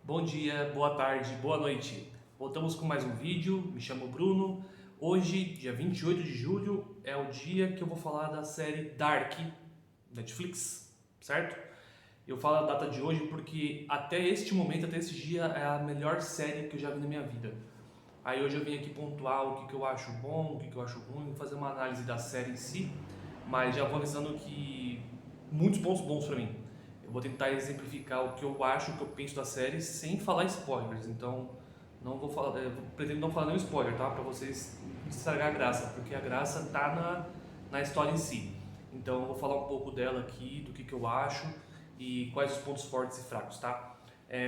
Bom dia, boa tarde, boa noite. Voltamos com mais um vídeo. Me chamo Bruno. Hoje, dia 28 de julho, é o dia que eu vou falar da série Dark, Netflix, certo? Eu falo a data de hoje porque até este momento, até esse dia, é a melhor série que eu já vi na minha vida. Aí hoje eu vim aqui pontuar o que eu acho bom, o que eu acho ruim, fazer uma análise da série em si, mas já vou avisando que muitos pontos bons pra mim. Eu vou tentar exemplificar o que eu acho, o que eu penso da série, sem falar spoilers. Então, não vou falar, pretendo não falar nenhum spoiler, tá? Pra vocês não estragar a graça, porque a graça tá na história em si. Então, eu vou falar um pouco dela aqui, do que eu acho e quais os pontos fortes e fracos, tá?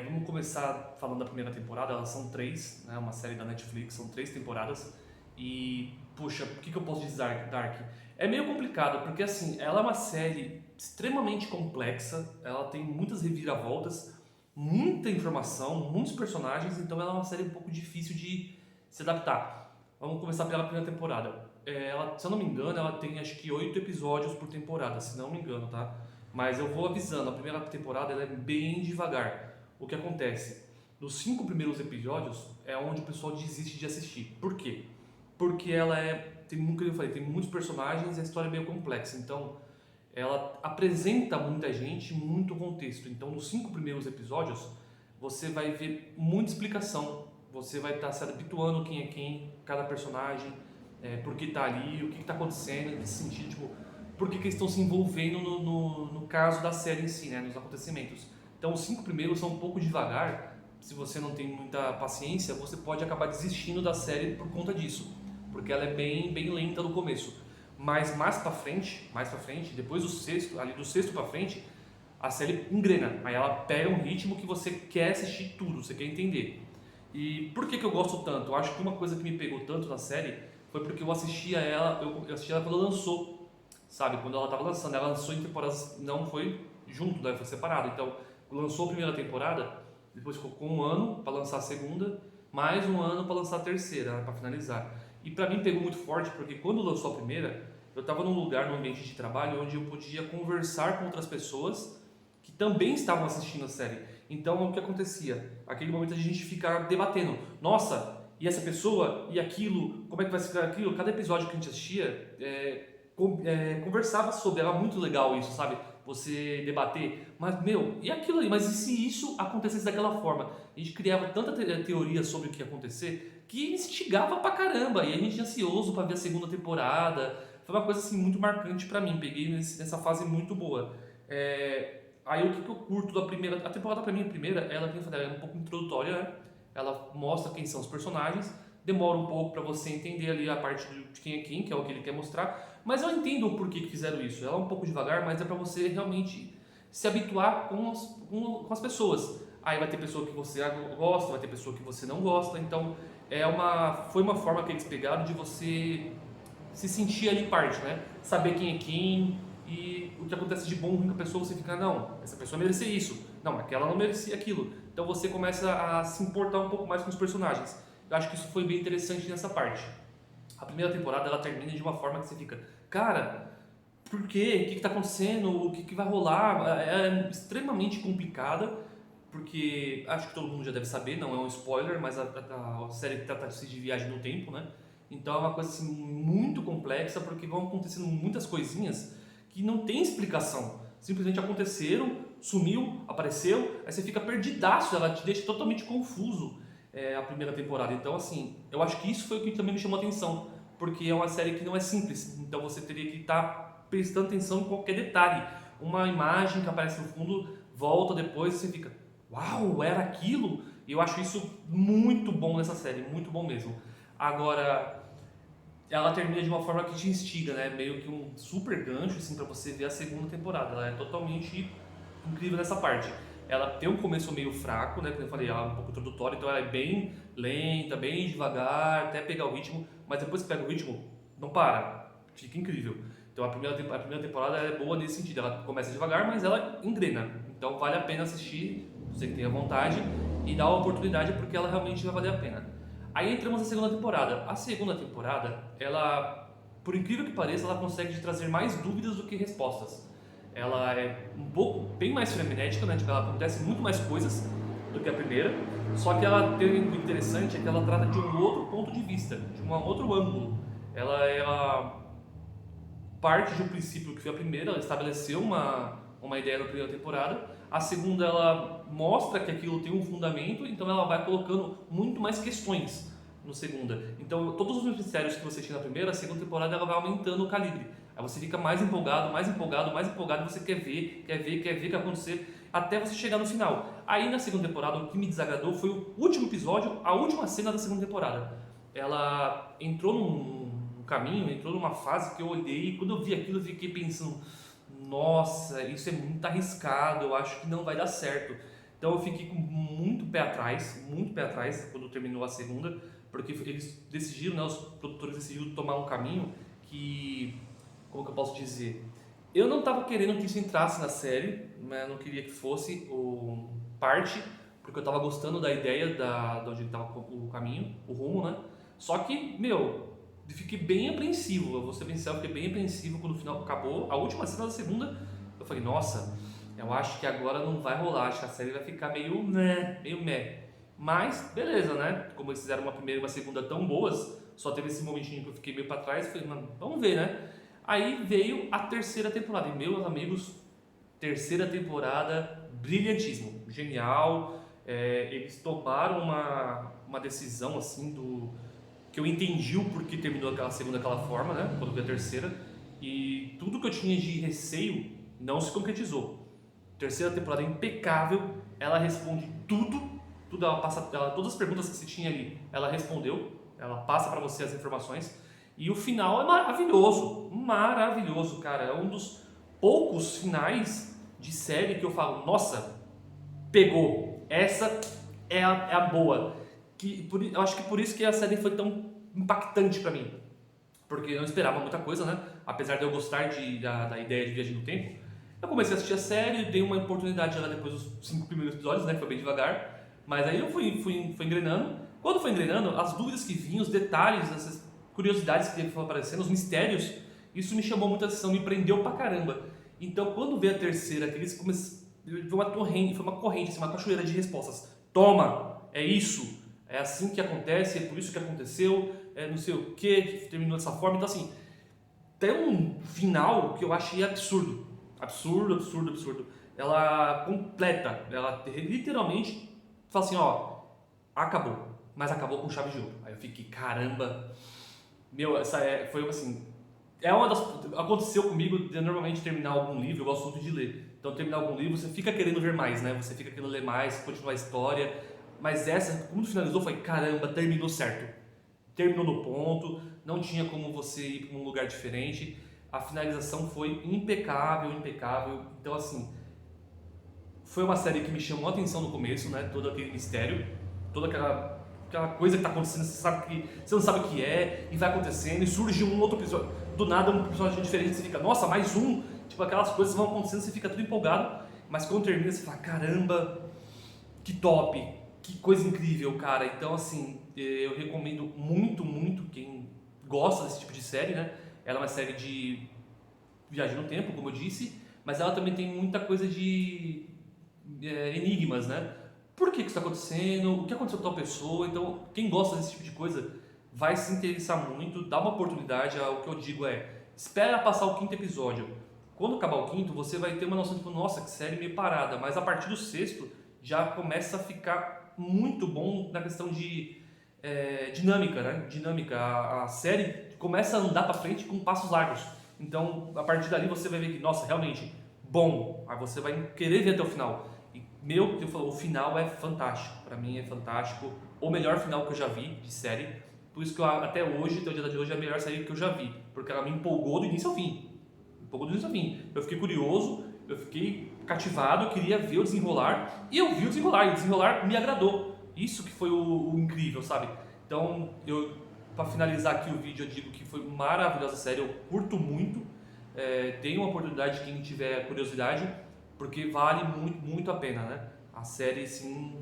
Vamos começar falando da primeira temporada. Elas são três, né? Uma série da Netflix, são três temporadas. E, puxa, o que eu posso dizer Dark? É meio complicado, porque assim, ela é uma série extremamente complexa, ela tem muitas reviravoltas, muita informação, muitos personagens, então ela é uma série um pouco difícil de se adaptar. Vamos começar pela primeira temporada. Ela, se eu não me engano, ela tem acho que 8 episódios por temporada, se não me engano, tá? Mas eu vou avisando, a primeira temporada ela é bem devagar. O que acontece? Nos 5 primeiros episódios é onde o pessoal desiste de assistir. Por quê? Porque ela como eu falei, tem muitos personagens e a história é meio complexa. Então, ela apresenta muita gente, muito contexto. Então, nos 5 primeiros episódios, você vai ver muita explicação. Você vai estar se habituando quem é quem, cada personagem, por que está ali, o que está acontecendo, nesse sentido, tipo, por que eles estão se envolvendo no caso da série em si, né, nos acontecimentos. Então, os 5 primeiros são um pouco devagar. Se você não tem muita paciência, você pode acabar desistindo da série por conta disso, porque ela é bem lenta no começo. Mas mais para frente, depois do sexto, ali do sexto para frente, a série engrena. Aí ela pega um ritmo que você quer assistir tudo, você quer entender. E por que eu gosto tanto? Eu acho que uma coisa que me pegou tanto na série foi porque eu assisti ela quando lançou, sabe? Quando ela estava lançando, ela lançou em temporadas, não foi junto, né? Foi separado. Então, lançou a primeira temporada, depois ficou com um ano para lançar a segunda, mais um ano para lançar a terceira, né? Para finalizar. E para mim pegou muito forte porque quando lançou a primeira, eu estava num lugar, num ambiente de trabalho onde eu podia conversar com outras pessoas que também estavam assistindo a série. Então, o que acontecia? Aquele momento a gente fica debatendo. Nossa, e essa pessoa? E aquilo? Como é que vai ficar aquilo? Cada episódio que a gente assistia, conversava sobre. Era muito legal isso, sabe? Você debater. Mas, meu, e aquilo ali? Mas e se isso acontecesse daquela forma? A gente criava tanta teoria sobre o que ia acontecer que instigava pra caramba. E a gente ansioso pra ver a segunda temporada. Foi uma coisa assim muito marcante pra mim. Peguei nessa fase muito boa. Aí o que eu curto da primeira. A temporada pra mim, a primeira, ela tem ela é um pouco introdutória, né? Ela mostra quem são os personagens. Demora um pouco pra você entender ali a parte de quem é quem, que é o que ele quer mostrar. Mas eu entendo o porquê que fizeram isso. Ela é um pouco devagar, mas é pra você realmente se habituar com as pessoas. Aí vai ter pessoa que você gosta, vai ter pessoa que você não gosta. Então foi uma forma que eles pegaram de você se sentir ali parte, né? Saber quem é quem e o que acontece de bom ou ruim com a pessoa, você fica, não, essa pessoa merecia isso, não, aquela não merecia aquilo. Então você começa a se importar um pouco mais com os personagens. Eu acho que isso foi bem interessante nessa parte. A primeira temporada ela termina de uma forma que você fica, cara, por quê? O que está acontecendo? O que vai rolar? É extremamente complicada, porque acho que todo mundo já deve saber, não é um spoiler, mas a série trata-se de viagem no tempo, né? Então é uma coisa assim, muito complexa, porque vão acontecendo muitas coisinhas que não tem explicação. Simplesmente aconteceram, sumiu, apareceu, aí você fica perdidaço, ela te deixa totalmente confuso a primeira temporada. Então, assim, eu acho que isso foi o que também me chamou a atenção, porque é uma série que não é simples, então você teria que estar prestando atenção em qualquer detalhe. Uma imagem que aparece no fundo, volta depois e você fica, uau, era aquilo? E eu acho isso muito bom nessa série, muito bom mesmo. Agora, ela termina de uma forma que te instiga, né? Meio que um super gancho assim para você ver a segunda temporada. Ela é totalmente incrível nessa parte. Ela tem um começo meio fraco, né? Como eu falei, ela é um pouco introdutória, então ela é bem lenta, bem devagar, até pegar o ritmo, mas depois que pega o ritmo, não para, fica incrível. Então a primeira temporada é boa nesse sentido, ela começa devagar, mas ela engrena. Então vale a pena assistir, você que tem a vontade, e dar uma oportunidade porque ela realmente vai valer a pena. Aí entramos na segunda temporada. A segunda temporada, ela, por incrível que pareça, ela consegue te trazer mais dúvidas do que respostas. Ela é um pouco bem mais frenética, né? Tipo, ela acontece muito mais coisas do que a primeira, só que ela tem o interessante é que ela trata de um outro ponto de vista, de um outro ângulo. Ela parte de um princípio que foi a primeira, ela estabeleceu uma ideia na primeira temporada, a segunda ela mostra que aquilo tem um fundamento, então ela vai colocando muito mais questões no segunda. Então todos os mistérios que você tinha na primeira, a segunda temporada ela vai aumentando o calibre. Aí você fica mais empolgado, mais empolgado, mais empolgado, e você quer ver o que vai acontecer, até você chegar no final. Aí na segunda temporada o que me desagradou foi o último episódio, a última cena da segunda temporada. Ela entrou num caminho, entrou numa fase que eu olhei e quando eu vi aquilo eu fiquei pensando, nossa, isso é muito arriscado, eu acho que não vai dar certo. Então eu fiquei com muito pé atrás quando terminou a segunda, porque eles decidiram, né, os produtores decidiram tomar um caminho que, como que eu posso dizer, eu não estava querendo que isso entrasse na série, né, não queria que fosse parte, porque eu estava gostando da ideia de onde estava o caminho, o rumo, né? Só que, fiquei bem apreensivo, eu vou ser bem sincero, fiquei bem apreensivo quando o final acabou, a última cena da segunda, eu falei, nossa, eu acho que agora não vai rolar, acho que a série vai ficar meio meh. Mas, beleza, né? Como eles fizeram uma primeira e uma segunda tão boas, só teve esse momentinho que eu fiquei meio pra trás, falei, mano, vamos ver, né? Aí veio a terceira temporada, e meus amigos, terceira temporada, brilhantíssimo, genial, eles tomaram uma decisão, assim, que eu entendi o porquê terminou aquela segunda daquela forma, né? Quando veio a terceira, e tudo que eu tinha de receio não se concretizou. Terceira temporada impecável, ela responde tudo todas as perguntas que você tinha ali, ela respondeu, ela passa para você as informações, e o final é maravilhoso, cara, é um dos poucos finais de série que eu falo, nossa, pegou, essa é a boa, eu acho que por isso que a série foi tão impactante para mim, porque eu não esperava muita coisa, né? Apesar de eu gostar da ideia de viagem no tempo, eu comecei a assistir a série, dei uma oportunidade lá depois dos 5 primeiros episódios, né? Que foi bem devagar, mas aí eu fui engrenando. Quando foi engrenando, as dúvidas que vinham, os detalhes, essas curiosidades que foram aparecendo, os mistérios, isso me chamou muita atenção, me prendeu pra caramba. Então, quando veio a terceira, que eles começaram, foi uma corrente, assim, uma cachoeira de respostas. Toma, é isso, é assim que acontece, é por isso que aconteceu, é não sei o que terminou dessa forma. Então, assim, tem um final que eu achei absurdo. Absurdo. Ela completa, ela literalmente fala assim, ó, acabou, mas acabou com chave de ouro. Aí eu fiquei, caramba, foi assim, aconteceu comigo de normalmente terminar algum livro, eu gosto muito de ler. Então terminar algum livro, você fica querendo ver mais, né? Você fica querendo ler mais, continuar a história. Mas essa, quando finalizou, foi caramba, terminou certo. Terminou no ponto, não tinha como você ir para um lugar diferente. A finalização foi impecável. Então, assim, foi uma série que me chamou a atenção no começo, né? Todo aquele mistério, toda aquela coisa que tá acontecendo, você não sabe o que é, e vai acontecendo, e surge um outro episódio, do nada um personagem diferente, você fica, nossa, mais um! Tipo, aquelas coisas vão acontecendo, você fica tudo empolgado, mas quando termina, você fala, caramba, que top, que coisa incrível, cara. Então, assim, eu recomendo muito quem gosta desse tipo de série, né? Ela é uma série de viagem no tempo, como eu disse, mas ela também tem muita coisa de enigmas, né? Por que isso está acontecendo? O que aconteceu com tal pessoa? Então, quem gosta desse tipo de coisa vai se interessar muito, dá uma oportunidade. O que eu digo espera passar o quinto episódio. Quando acabar o quinto, você vai ter uma noção de, nossa, que série meio parada, mas a partir do sexto já começa a ficar muito bom na questão de dinâmica, né? A série começa a andar para frente com passos largos. Então, a partir dali você vai ver que, nossa, realmente, bom. Aí você vai querer ver até o final. E, o final é fantástico. Para mim é fantástico. O melhor final que eu já vi de série. Por isso que até hoje, até o dia de hoje, é a melhor série que eu já vi. Porque ela me empolgou do início ao fim. Eu fiquei curioso, eu fiquei cativado, eu queria ver o desenrolar. E eu vi o desenrolar me agradou. Isso que foi o incrível, sabe? Então, para finalizar aqui o vídeo, eu digo que foi maravilhosa a série, eu curto muito. Tenha uma oportunidade, quem tiver curiosidade, porque vale muito a pena, né? A série, sim,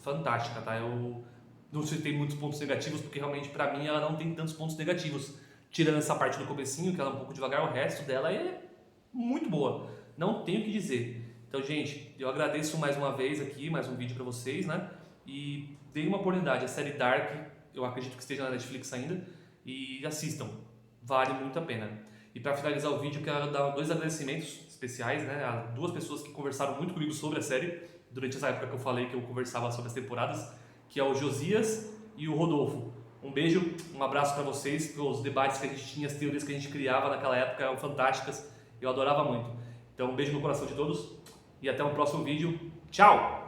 fantástica, tá? Eu não citei muitos pontos negativos, porque realmente pra mim ela não tem tantos pontos negativos. Tirando essa parte do comecinho, que ela é um pouco devagar, o resto dela é muito boa. Não tenho o que dizer. Então, gente, eu agradeço mais uma vez aqui, mais um vídeo para vocês, né? E deem uma oportunidade, a série Dark, eu acredito que esteja na Netflix ainda, e assistam, vale muito a pena. E para finalizar o vídeo, eu quero dar 2 agradecimentos especiais, né? A 2 pessoas que conversaram muito comigo sobre a série, durante essa época que eu falei que eu conversava sobre as temporadas, que é o Josias e o Rodolfo. Um beijo, um abraço para vocês, os debates que a gente tinha, as teorias que a gente criava naquela época eram fantásticas, eu adorava muito. Então um beijo no coração de todos e até um próximo vídeo. Tchau!